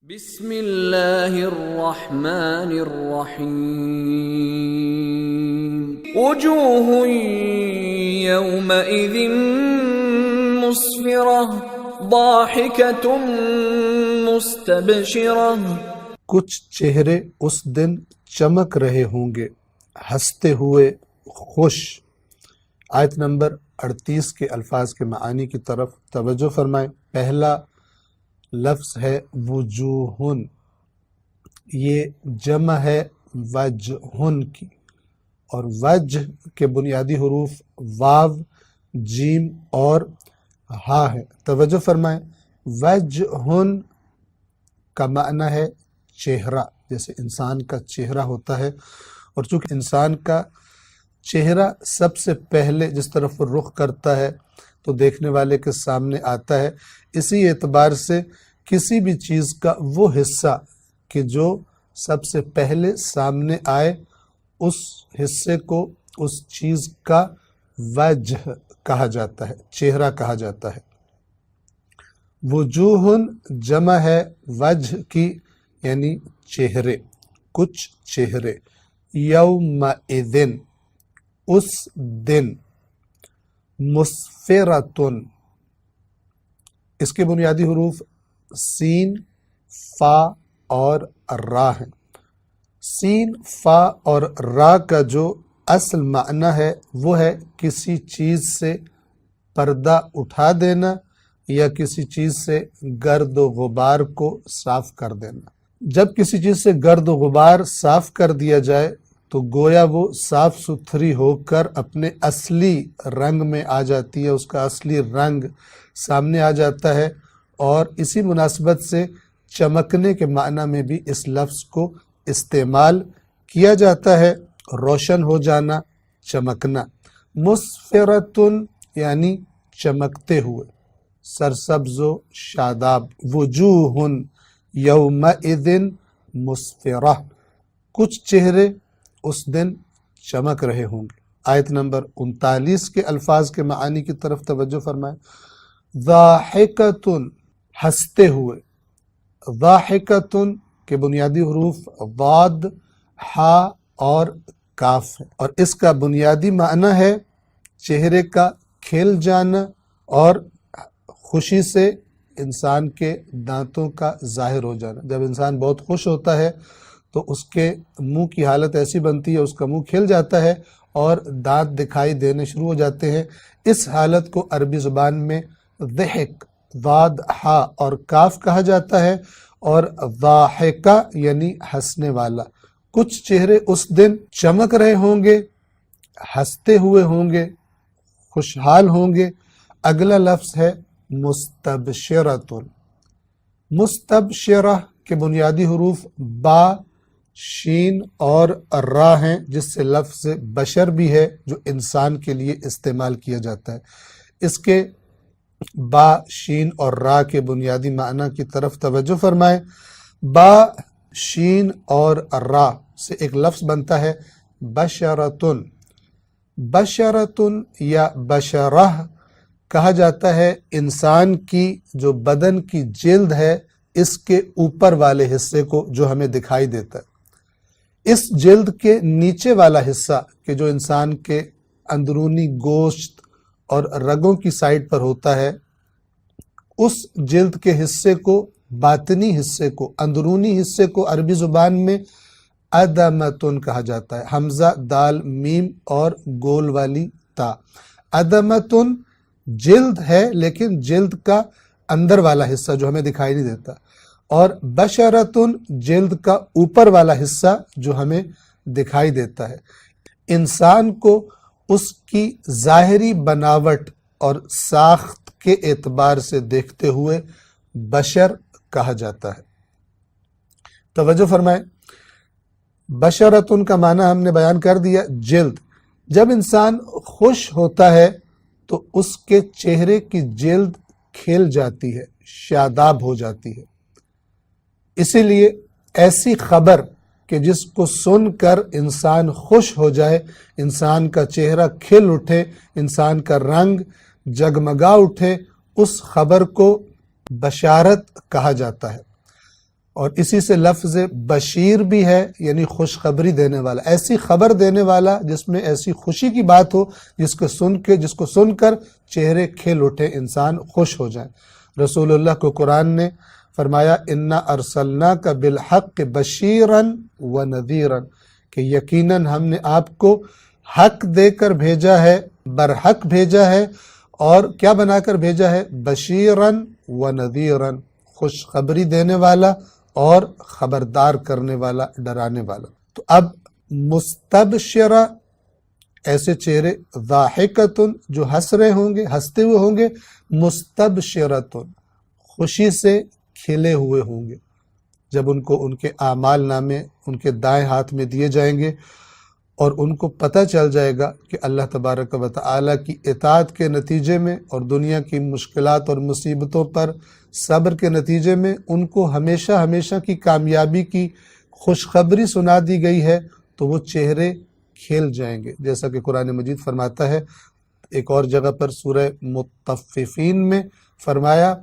بسم اللہ الرحمن الرحیم وجوہ یومئذ مسفرہ ضاحکۃ مستبشرہ، کچھ چہرے اس دن چمک رہے ہوں گے ہنستے ہوئے خوش۔ آیت نمبر 38 کے الفاظ کے معانی کی طرف توجہ فرمائیں۔ پہلا لفظ ہے وجوہن، یہ جمع ہے وجہن کی، اور وجہ کے بنیادی حروف واو، جیم اور ہا ہے۔ توجہ فرمائیں، وجہن کا معنی ہے چہرہ، جیسے انسان کا چہرہ ہوتا ہے، اور چونکہ انسان کا چہرہ سب سے پہلے جس طرف وہ رخ کرتا ہے تو دیکھنے والے کے سامنے آتا ہے، اسی اعتبار سے کسی بھی چیز کا وہ حصہ کہ جو سب سے پہلے سامنے آئے، اس حصے کو اس چیز کا وجہ کہا جاتا ہے، چہرہ کہا جاتا ہے۔ وجوہن جمع ہے وجہ کی، یعنی چہرے، کچھ چہرے۔ یومئذن اس دن، مسفرتن اس کے بنیادی حروف سین، فا اور را ہیں۔ سین، فا اور را کا جو اصل معنی ہے وہ ہے کسی چیز سے پردہ اٹھا دینا یا کسی چیز سے گرد و غبار کو صاف کر دینا۔ جب کسی چیز سے گرد و غبار صاف کر دیا جائے تو گویا وہ صاف ستھری ہو کر اپنے اصلی رنگ میں آ جاتی ہے، اس کا اصلی رنگ سامنے آ جاتا ہے، اور اسی مناسبت سے چمکنے کے معنی میں بھی اس لفظ کو استعمال کیا جاتا ہے، روشن ہو جانا، چمکنا۔ مسفرتن یعنی چمکتے ہوئے، سرسبز و شاداب۔ وجوہن یومئذ مسفرہ، کچھ چہرے اس دن چمک رہے ہوں گے۔ آیت نمبر 39 کے الفاظ کے معانی کی طرف توجہ فرمائیں۔ ضاحکۃ ہنستے ہوئے، ضاحکۃ کے بنیادی حروف ضاد، ہا اور کاف ہے، اور اس کا بنیادی معنی ہے چہرے کا کھل جانا اور خوشی سے انسان کے دانتوں کا ظاہر ہو جانا۔ جب انسان بہت خوش ہوتا ہے تو اس کے منہ کی حالت ایسی بنتی ہے، اس کا منہ کھل جاتا ہے اور دانت دکھائی دینے شروع ہو جاتے ہیں۔ اس حالت کو عربی زبان میں ضحک، ضاد، ہا اور کاف کہا جاتا ہے، اور ضاحکہ یعنی ہنسنے والا۔ کچھ چہرے اس دن چمک رہے ہوں گے، ہنستے ہوئے ہوں گے، خوشحال ہوں گے۔ اگلا لفظ ہے مستبشرۃ۔ مستبشرہ کے بنیادی حروف با، شین اور را ہیں، جس سے لفظ بشر بھی ہے جو انسان کے لیے استعمال کیا جاتا ہے۔ اس کے با، شین اور را کے بنیادی معنی کی طرف توجہ فرمائیں۔ با، شین اور را سے ایک لفظ بنتا ہے بشرتن۔ بشرتن یا بشرہ کہا جاتا ہے انسان کی جو بدن کی جلد ہے، اس کے اوپر والے حصے کو جو ہمیں دکھائی دیتا ہے۔ اس جلد کے نیچے والا حصہ کہ جو انسان کے اندرونی گوشت اور رگوں کی سائٹ پر ہوتا ہے، اس جلد کے حصے کو، باطنی حصے کو، اندرونی حصے کو عربی زبان میں ادمتن کہا جاتا ہے۔ حمزہ، دال، میم اور گول والی تا۔ ادمتن جلد ہے، لیکن جلد کا اندر والا حصہ جو ہمیں دکھائی نہیں دیتا، اور بشرتن جلد کا اوپر والا حصہ جو ہمیں دکھائی دیتا ہے۔ انسان کو اس کی ظاہری بناوٹ اور ساخت کے اعتبار سے دیکھتے ہوئے بشر کہا جاتا ہے۔ توجہ فرمائیں، بشرتن کا معنی ہم نے بیان کر دیا، جلد۔ جب انسان خوش ہوتا ہے تو اس کے چہرے کی جلد کھل جاتی ہے، شاداب ہو جاتی ہے۔ اسی لیے ایسی خبر کہ جس کو سن کر انسان خوش ہو جائے، انسان کا چہرہ کھل اٹھے، انسان کا رنگ جگمگا اٹھے، اس خبر کو بشارت کہا جاتا ہے۔ اور اسی سے لفظ بشیر بھی ہے، یعنی خوشخبری دینے والا، ایسی خبر دینے والا جس میں ایسی خوشی کی بات ہو جس کو سن کر چہرے کھل اٹھے، انسان خوش ہو جائے۔ رسول اللہ کو قرآن نے فرمایا انا ارسلناک بالحق بشیرا ونذیرا، کہ یقیناً ہم نے آپ کو حق دے کر بھیجا ہے، برحق بھیجا ہے، اور کیا بنا کر بھیجا ہے؟ بشیراً ونذیراً، خوشخبری دینے والا اور خبردار کرنے والا، ڈرانے والا۔ تو اب مستبشرہ، ایسے چہرے، ضاحکتن، جو ہنس رہے ہوں گے، ہنستے ہوئے ہوں گے، مستبشرتن، خوشی سے کھلے ہوئے ہوں گے جب ان کو ان کے اعمال نامے ان کے دائیں ہاتھ میں دیے جائیں گے، اور ان کو پتہ چل جائے گا کہ اللہ تبارک و تعالیٰ کی اطاعت کے نتیجے میں اور دنیا کی مشکلات اور مصیبتوں پر صبر کے نتیجے میں ان کو ہمیشہ ہمیشہ کی کامیابی کی خوشخبری سنا دی گئی ہے، تو وہ چہرے کھل جائیں گے، جیسا کہ قرآن مجید فرماتا ہے ایک اور جگہ پر سورہ مطففین میں فرمایا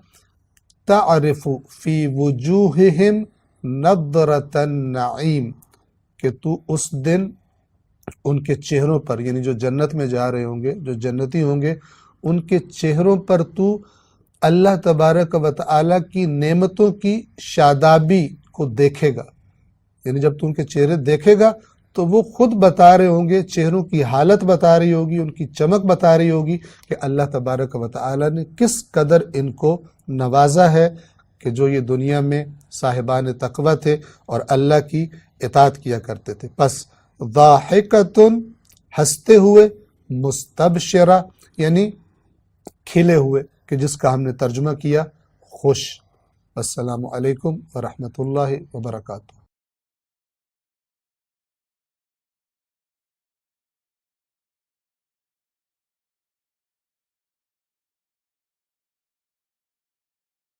تعرف فی وجوہہم نضرۃ النعیم، کہ تو اس دن ان کے چہروں پر، یعنی جو جنت میں جا رہے ہوں گے، جو جنتی ہوں گے، ان کے چہروں پر تو اللہ تبارک و تعالیٰ کی نعمتوں کی شادابی کو دیکھے گا، یعنی جب تو ان کے چہرے دیکھے گا تو وہ خود بتا رہے ہوں گے، چہروں کی حالت بتا رہی ہوگی، ان کی چمک بتا رہی ہوگی کہ اللہ تبارک و تعالیٰ نے کس قدر ان کو نوازا ہے، کہ جو یہ دنیا میں صاحبان تقوی تھے اور اللہ کی اطاعت کیا کرتے تھے۔ پس ضاحکتن، ہنستے ہوئے، مستبشرہ یعنی کھلے ہوئے، کہ جس کا ہم نے ترجمہ کیا خوش۔ السلام علیکم ورحمۃ اللہ وبرکاتہ۔